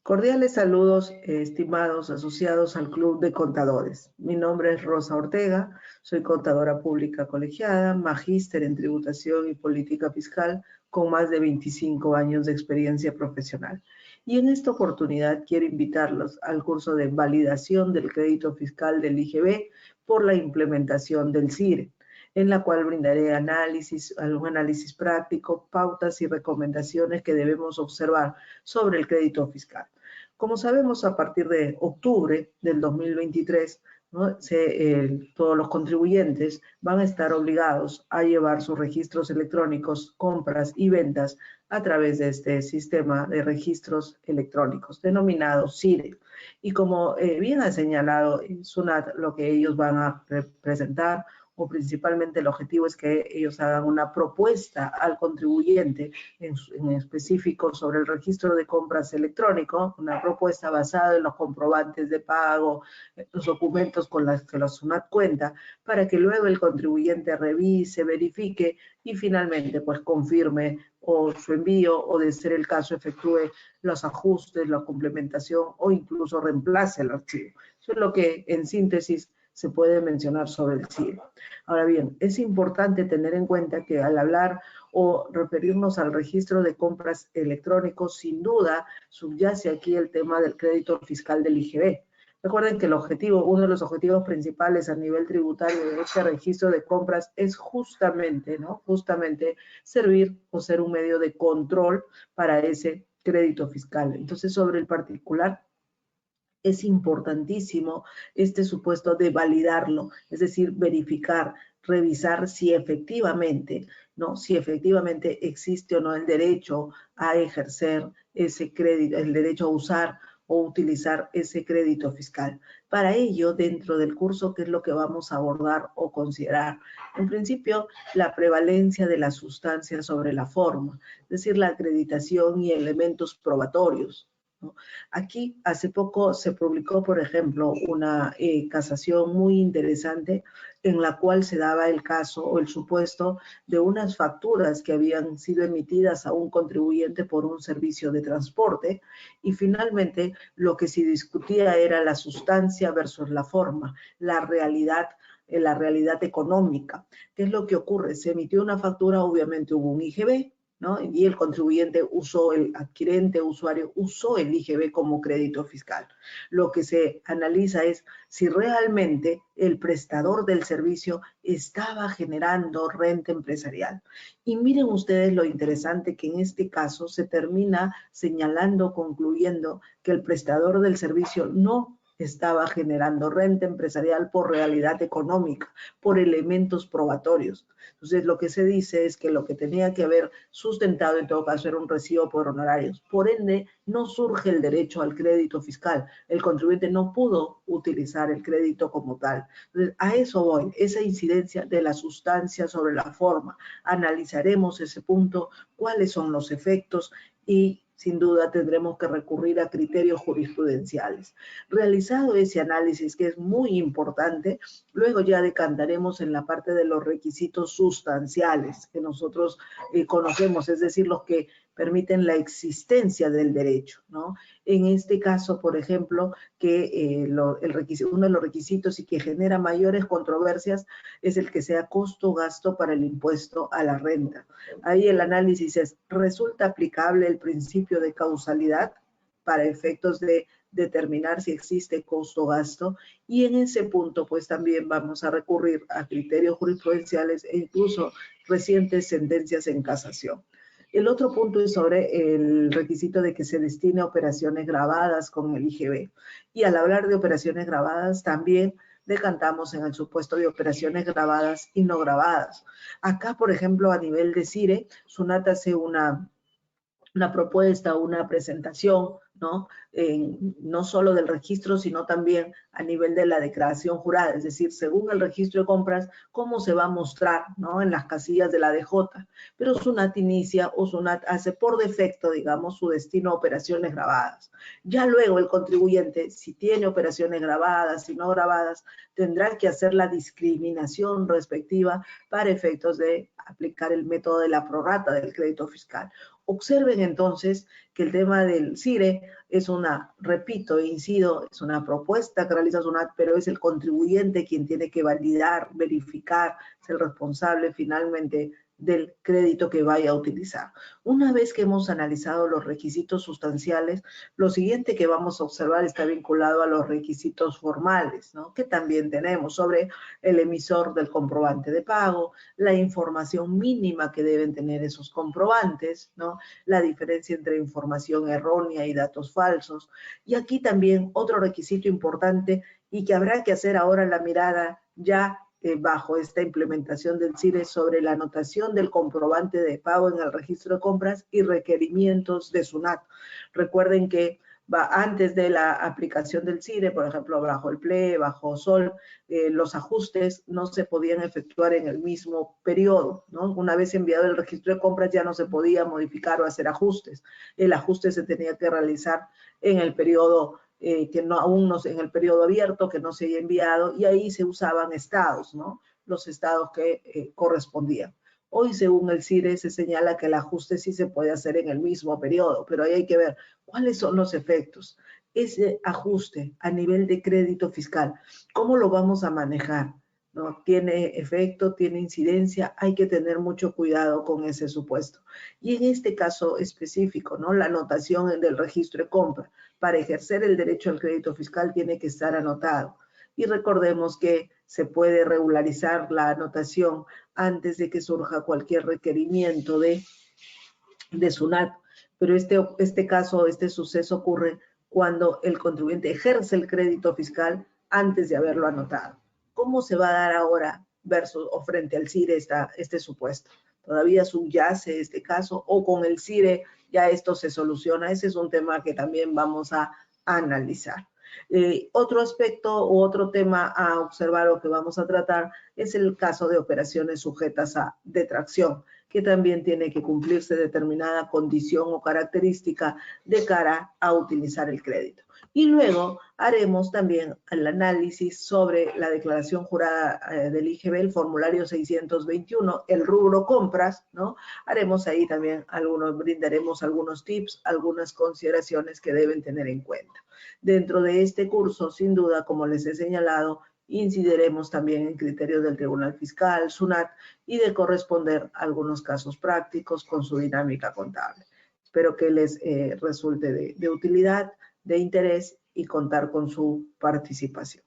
Cordiales saludos, estimados asociados al Club de Contadores. Mi nombre es Rosa Ortega, soy contadora pública colegiada, magíster en tributación y política fiscal, con más de 25 años de experiencia profesional. Y en esta oportunidad quiero invitarlos al curso de validación del crédito fiscal del IGB por la implementación del CIRE, en la cual brindaré algún análisis práctico, pautas y recomendaciones que debemos observar sobre el crédito fiscal. Como sabemos, a partir de octubre del 2023, ¿no? Todos los contribuyentes van a estar obligados a llevar sus registros electrónicos, compras y ventas a través de este sistema de registros electrónicos denominado CIRE. Y como bien ha señalado Sunat, lo que ellos van a presentar o principalmente el objetivo es que ellos hagan una propuesta al contribuyente en específico sobre el registro de compras electrónico, una propuesta basada en los comprobantes de pago, los documentos con los que la SUNAT cuenta, para que luego el contribuyente revise, verifique y finalmente pues confirme o su envío o de ser el caso efectúe los ajustes, la complementación o incluso reemplace el archivo. Eso es lo que en síntesis se puede mencionar sobre el CIRE. Ahora bien, es importante tener en cuenta que al hablar o referirnos al registro de compras electrónicos, sin duda subyace aquí el tema del crédito fiscal del IGB. Recuerden que uno de los objetivos principales a nivel tributario de este registro de compras es justamente servir o ser un medio de control para ese crédito fiscal. Entonces, sobre el particular, es importantísimo este supuesto de validarlo, es decir, verificar, revisar si efectivamente, ¿no? Si efectivamente existe o no el derecho a ejercer ese crédito, el derecho a usar o utilizar ese crédito fiscal. Para ello, dentro del curso, ¿qué es lo que vamos a abordar o considerar? En principio, la prevalencia de la sustancia sobre la forma, es decir, la acreditación y elementos probatorios, ¿no? Aquí hace poco se publicó, por ejemplo, una casación muy interesante en la cual se daba el caso o el supuesto de unas facturas que habían sido emitidas a un contribuyente por un servicio de transporte y finalmente lo que se discutía era la sustancia versus la forma, la realidad económica. ¿Qué es lo que ocurre? Se emitió una factura, obviamente hubo un IGB, ¿no? Y el contribuyente el adquirente, usuario, usó el IGB como crédito fiscal. Lo que se analiza es si realmente el prestador del servicio estaba generando renta empresarial. Y miren ustedes lo interesante que en este caso se termina señalando, concluyendo que el prestador del servicio no estaba generando renta empresarial por realidad económica, por elementos probatorios. Entonces, lo que se dice es que lo que tenía que haber sustentado en todo caso era un recibo por honorarios. Por ende, no surge el derecho al crédito fiscal. El contribuyente no pudo utilizar el crédito como tal. Entonces, a eso voy, esa incidencia de la sustancia sobre la forma. Analizaremos ese punto, cuáles son los efectos y sin duda tendremos que recurrir a criterios jurisprudenciales. Realizado ese análisis, que es muy importante, luego ya decantaremos en la parte de los requisitos sustanciales que nosotros conocemos, es decir, los que permiten la existencia del derecho, ¿no? En este caso, por ejemplo, que uno de los requisitos y que genera mayores controversias es el que sea costo-gasto para el impuesto a la renta. Ahí el análisis es, ¿resulta aplicable el principio de causalidad para efectos de determinar si existe costo-gasto? Y en ese punto, pues también vamos a recurrir a criterios jurisprudenciales e incluso recientes sentencias en casación. El otro punto es sobre el requisito de que se destine a operaciones grabadas con el IGB. Y al hablar de operaciones grabadas, también decantamos en el supuesto de operaciones grabadas y no grabadas. Acá, por ejemplo, a nivel de CIRE, SUNAT hace una propuesta, una presentación, ¿no? No solo del registro, sino también a nivel de la declaración jurada, es decir, según el registro de compras, cómo se va a mostrar, ¿no? En las casillas de la DJ. Pero SUNAT inicia o SUNAT hace por defecto, digamos, su destino a operaciones grabadas. Ya luego el contribuyente, si tiene operaciones grabadas, si no grabadas, tendrá que hacer la discriminación respectiva para efectos de aplicar el método de la prorrata del crédito fiscal. Observen entonces que el tema del CIRE es una, repito e incido, es una propuesta que realiza SUNAT, pero es el contribuyente quien tiene que validar, verificar, es el responsable finalmente del crédito que vaya a utilizar. Una vez que hemos analizado los requisitos sustanciales, lo siguiente que vamos a observar está vinculado a los requisitos formales, ¿no? Que también tenemos sobre el emisor del comprobante de pago, la información mínima que deben tener esos comprobantes, ¿no? La diferencia entre información errónea y datos falsos. Y aquí también otro requisito importante y que habrá que hacer ahora la mirada ya bajo esta implementación del CIRE sobre la anotación del comprobante de pago en el registro de compras y requerimientos de SUNAT. Recuerden que antes de la aplicación del CIRE, por ejemplo, bajo el PLE, bajo SOL, los ajustes no se podían efectuar en el mismo periodo, ¿no? Una vez enviado el registro de compras ya no se podía modificar o hacer ajustes. El ajuste se tenía que realizar en el periodo que no, aún no en el periodo abierto, que no se haya enviado, y ahí se usaban estados, ¿no? Los estados que correspondían. Hoy, según el CIRE, se señala que el ajuste sí se puede hacer en el mismo periodo, pero ahí hay que ver cuáles son los efectos. Ese ajuste a nivel de crédito fiscal, ¿cómo lo vamos a manejar? ¿No? ¿Tiene efecto? ¿Tiene incidencia? Hay que tener mucho cuidado con ese supuesto. Y en este caso específico, ¿no? La anotación del registro de compra. Para ejercer el derecho al crédito fiscal tiene que estar anotado. Y recordemos que se puede regularizar la anotación antes de que surja cualquier requerimiento de SUNAT. Pero este suceso ocurre cuando el contribuyente ejerce el crédito fiscal antes de haberlo anotado. ¿Cómo se va a dar ahora versus o frente al CIRE este supuesto? ¿Todavía subyace este caso o con el CIRE ya esto se soluciona? Ese es un tema que también vamos a analizar. Otro aspecto u otro tema a observar o que vamos a tratar es el caso de operaciones sujetas a detracción, que también tiene que cumplirse determinada condición o característica de cara a utilizar el crédito. Y luego haremos también el análisis sobre la declaración jurada del IGB, el formulario 621, el rubro compras, ¿no? Haremos ahí también brindaremos algunos tips, algunas consideraciones que deben tener en cuenta. Dentro de este curso, sin duda, como les he señalado, incidiremos también en criterios del Tribunal Fiscal, SUNAT, y de corresponder a algunos casos prácticos con su dinámica contable. Espero que les resulte de utilidad, de interés y contar con su participación.